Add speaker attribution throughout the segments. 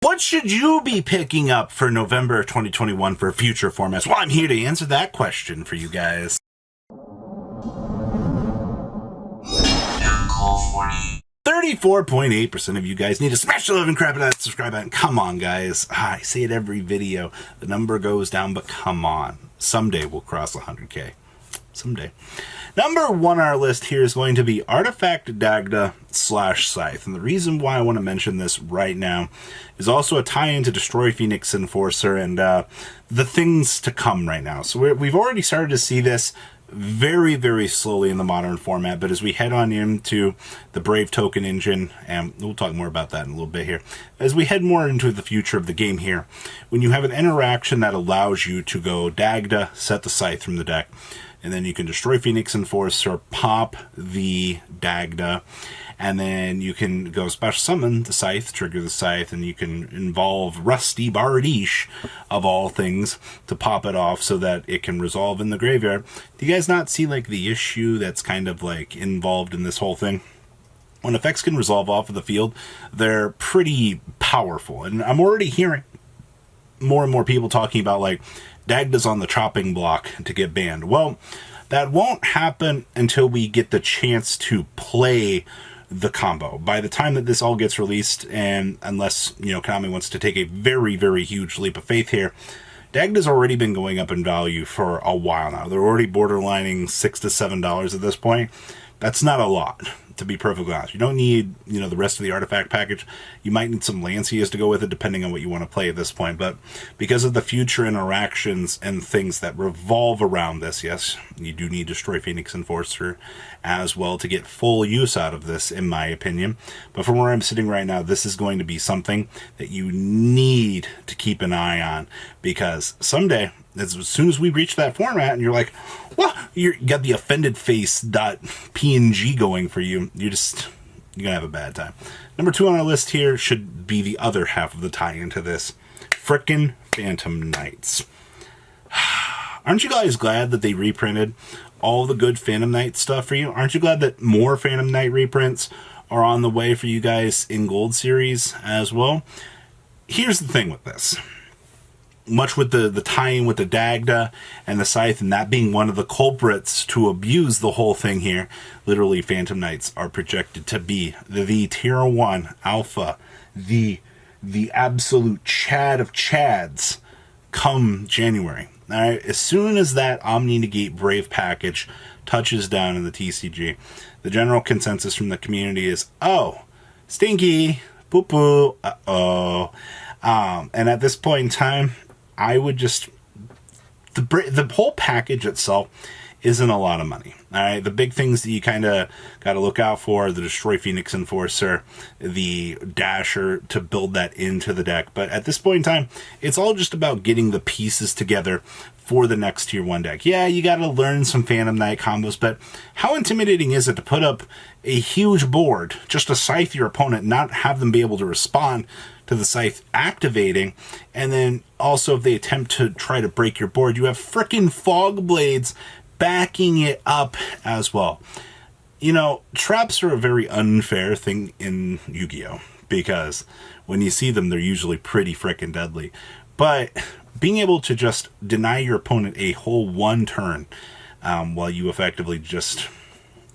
Speaker 1: What should you be picking up for November 2021 for future formats? Well, I'm here to answer that question for you guys. 34.8% of you guys need to smash the love and crap that subscribe button. Come on, guys. I say it every video. The number goes down, but come on. Someday we'll cross 100K. Someday. Number one on our list here is going to be Artifact Dagda / Scythe. And the reason why I want to mention this right now is also a tie-in to Destroy Phoenix Enforcer and the things to come right now. So we've already started to see this very, very slowly in the modern format, but as we head on into the Brave token engine, and we'll talk more about that in a little bit here, as we head more into the future of the game here, when you have an interaction that allows you to go Dagda, set the Scythe from the deck, and then you can destroy Phoenix Enforcer, pop the Dagda, and then you can go special summon the Scythe, trigger the Scythe, and you can involve Rusty Bardiche, of all things, to pop it off so that it can resolve in the graveyard. Do you guys not see, like, the issue that's kind of, like, involved in this whole thing? When effects can resolve off of the field, they're pretty powerful. And I'm already hearing more and more people talking about, like, Dagda's on the chopping block to get banned. Well, that won't happen until we get the chance to play the combo. By the time that this all gets released, and unless, you know, Konami wants to take a very, very huge leap of faith here, Dagda's already been going up in value for a while now. They're already borderlining $6 to $7 at this point. That's not a lot, to be perfectly honest. You don't need, you know, the rest of the artifact package. You might need some Lancias to go with it, depending on what you want to play at this point. But because of the future interactions and things that revolve around this, yes, you do need Destroy Phoenix Enforcer as well to get full use out of this, in my opinion. But from where I'm sitting right now, this is going to be something that you need to keep an eye on, because someday, as soon as we reach that format and you're like, well, you got the offended face.png going for you, you're gonna have a bad time. Number two on our list here should be the other half of the tie into this. Frickin' Phantom Knights. Aren't you guys glad that they reprinted all the good Phantom Knight stuff for you? Aren't you glad that more Phantom Knight reprints are on the way for you guys in Gold Series as well? Here's the thing with this. Much with the tie-in with the Dagda and the Scythe, and that being one of the culprits to abuse the whole thing here, literally Phantom Knights are projected to be the tier 1 alpha, the absolute Chad of Chads come January. All right, as soon as that Omni Negate Brave package touches down in the TCG, the general consensus from the community is, oh, stinky, poo-poo, uh-oh. And at this point in time, I would just, the whole package itself isn't a lot of money. All right, the big things that you kind of got to look out for: the Destroy Phoenix Enforcer, the Dasher, to build that into the deck. But at this point in time, it's all just about getting the pieces together for the next tier 1 deck. Yeah, you got to learn some Phantom Knight combos, but how intimidating is it to put up a huge board just to Scythe your opponent, not have them be able to respond to the Scythe activating, and then also if they attempt to try to break your board, you have frickin' Fog Blades backing it up as well. You know, traps are a very unfair thing in Yu-Gi-Oh! Because when you see them, they're usually pretty frickin' deadly. But being able to just deny your opponent a whole one turn while you effectively just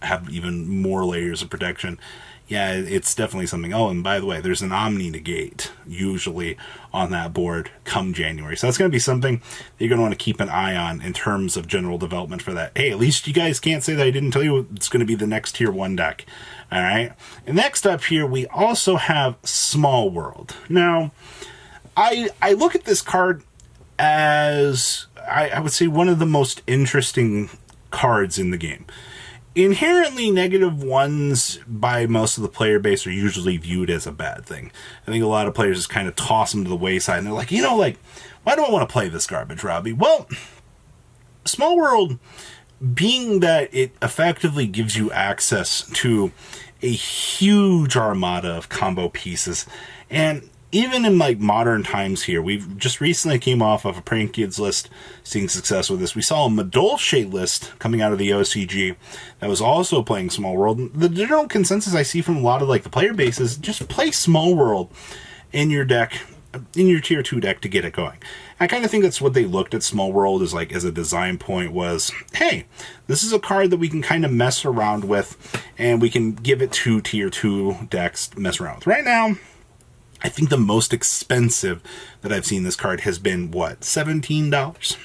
Speaker 1: have even more layers of protection, yeah, it's definitely something. Oh, and by the way, there's an Omni Negate usually on that board come January. So that's going to be something that you're going to want to keep an eye on in terms of general development for that. Hey, at least you guys can't say that I didn't tell you it's going to be the next tier 1 deck. All right. And next up here, we also have Small World. Now, I look at this card as, I would say, one of the most interesting cards in the game. Inherently, -1s by most of the player base are usually viewed as a bad thing. I think a lot of players just kind of toss them to the wayside, and they're like, you know, like, why do I want to play this garbage, Robbie? Well, Small World, being that it effectively gives you access to a huge armada of combo pieces, and even in like modern times here, we've just recently came off of a Prank Kids list seeing success with this. We saw a Madolche list coming out of the OCG that was also playing Small World. The general consensus I see from a lot of like the player base is just play Small World in your deck, in your tier 2 deck to get it going. I kind of think that's what they looked at Small World as, like, as a design point was, hey, this is a card that we can kind of mess around with, and we can give it to tier 2 decks to mess around with. Right now, I think the most expensive that I've seen this card has been, what, $17?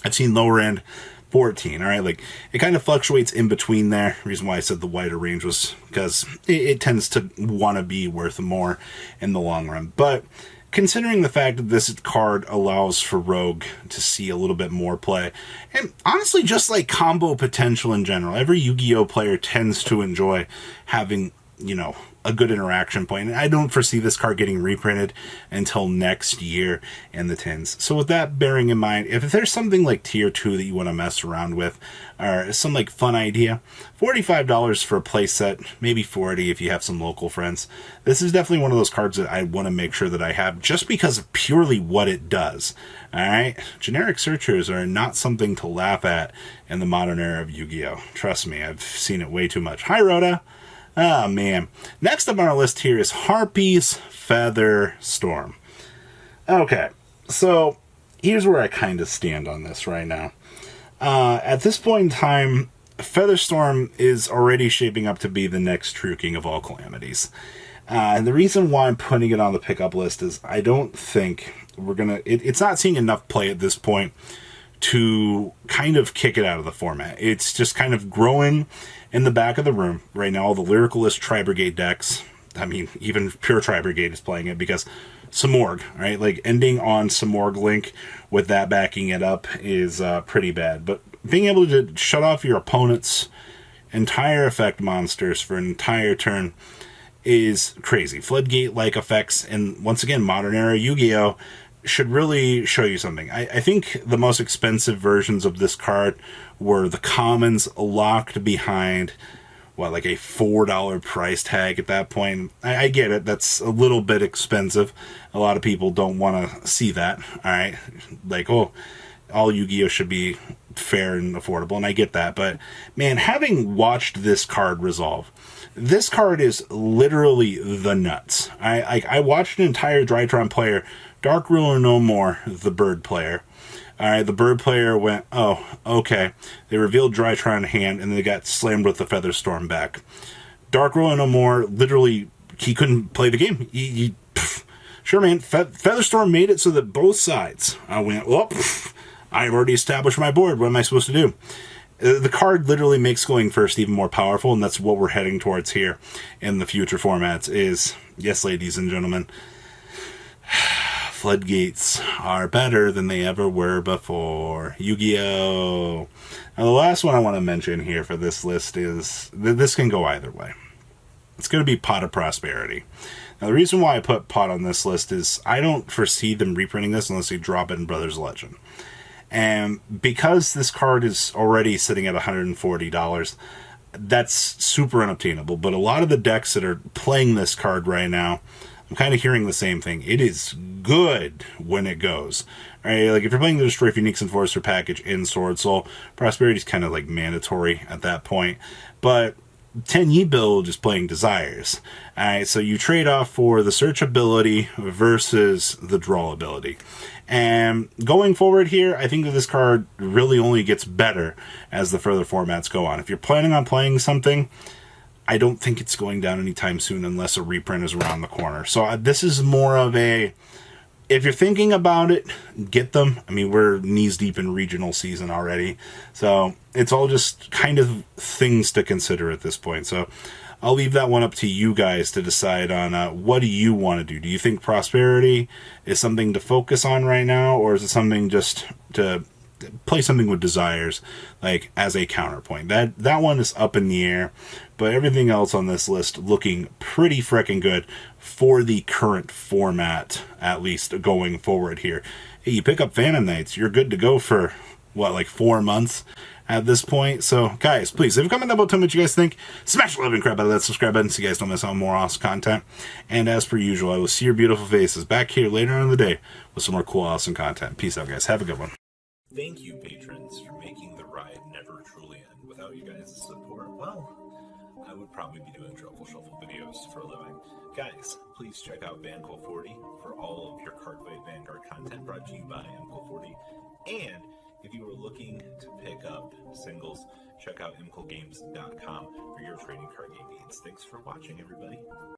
Speaker 1: I've seen lower end 14, all right? Like, it kind of fluctuates in between there. The reason why I said the wider range was because it tends to want to be worth more in the long run. But considering the fact that this card allows for Rogue to see a little bit more play, and honestly just like combo potential in general, every Yu-Gi-Oh player tends to enjoy having, you know, a good interaction point. And I don't foresee this card getting reprinted until next year in the tins. So with that bearing in mind, if there's something like tier 2 that you want to mess around with, or some like fun idea, $45 for a playset, maybe $40 if you have some local friends. This is definitely one of those cards that I want to make sure that I have just because of purely what it does. Alright, generic searchers are not something to laugh at in the modern era of Yu-Gi-Oh! Trust me, I've seen it way too much. Hi Rhoda! Ah, man. Next up on our list here is Harpy's Featherstorm. Okay, so here's where I kind of stand on this right now. At this point in time, Featherstorm is already shaping up to be the next true king of all calamities. And the reason why I'm putting it on the pickup list is I don't think we're going to... It's not seeing enough play at this point to kind of kick it out of the format. It's just kind of growing in the back of the room. Right now, all the Lyricalist Tri-Brigade decks, I mean, even Pure Tri-Brigade is playing it because Samorg, right? Like, ending on Samorg Link with that backing it up is pretty bad. But being able to shut off your opponent's entire effect monsters for an entire turn is crazy. Floodgate-like effects, and once again, modern era Yu-Gi-Oh! Should really show you something. I think the most expensive versions of this card were the commons locked behind, what, like a $4 price tag at that point. I get it. That's a little bit expensive. A lot of people don't want to see that. All right. Like, oh, all Yu-Gi-Oh! Should be fair and affordable, and I get that. But, man, having watched this card resolve, this card is literally the nuts. I watched an entire Drytron player, Dark Ruler No More, the bird player. Alright, the bird player went, oh, okay. They revealed Drytron hand, and they got slammed with the Featherstorm back. Dark Ruler No More, literally, he couldn't play the game. Sure, man, Featherstorm made it so that both sides went, well, I've already established my board. What am I supposed to do? The card literally makes going first even more powerful, and that's what we're heading towards here in the future formats is, yes, ladies and gentlemen, floodgates are better than they ever were before. Yu-Gi-Oh! Now, the last one I want to mention here for this list is this can go either way. It's going to be Pot of Prosperity. Now, the reason why I put Pot on this list is I don't foresee them reprinting this unless they drop it in Brothers Legend. And because this card is already sitting at $140, that's super unobtainable. But a lot of the decks that are playing this card right now, I'm kind of hearing the same thing. It is good when it goes. Right? Like, if you're playing the Destroy Phoenix Enforcer package in Sword Soul, Prosperity is kind of like mandatory at that point. But 10E build is playing Desires. Alright, so you trade off for the search ability versus the draw ability. And going forward here, I think that this card really only gets better as the further formats go on. If you're planning on playing something, I don't think it's going down anytime soon unless a reprint is around the corner. So this is more of a, if you're thinking about it, get them. I mean, we're knees deep in regional season already. So it's all just kind of things to consider at this point. So I'll leave that one up to you guys to decide on what do you want to do. Do you think Prosperity is something to focus on right now, or is it something just to play something with Desires, like as a counterpoint? That one is up in the air, but everything else on this list looking pretty freaking good for the current format, at least going forward here. Hey, you pick up Phantom Knights, you're good to go for, what, like 4 months at this point. So, guys, please, leave a comment down below, tell me what you guys think. Smash the loving crap out of that subscribe button so you guys don't miss out on more awesome content. And as per usual, I will see your beautiful faces back here later on in the day with some more cool, awesome content. Peace out, guys. Have a good one. Thank you, patrons, for making the ride never truly end. Without you guys' support, well, I would probably be doing Truffle Shuffle videos for a living. Guys, please check out Vanquill40 for all of your Cardfight Vanguard content brought to you by Vanquill40. And if you are looking to pick up singles, check out mquillgames.com for your trading card game needs. Thanks for watching, everybody.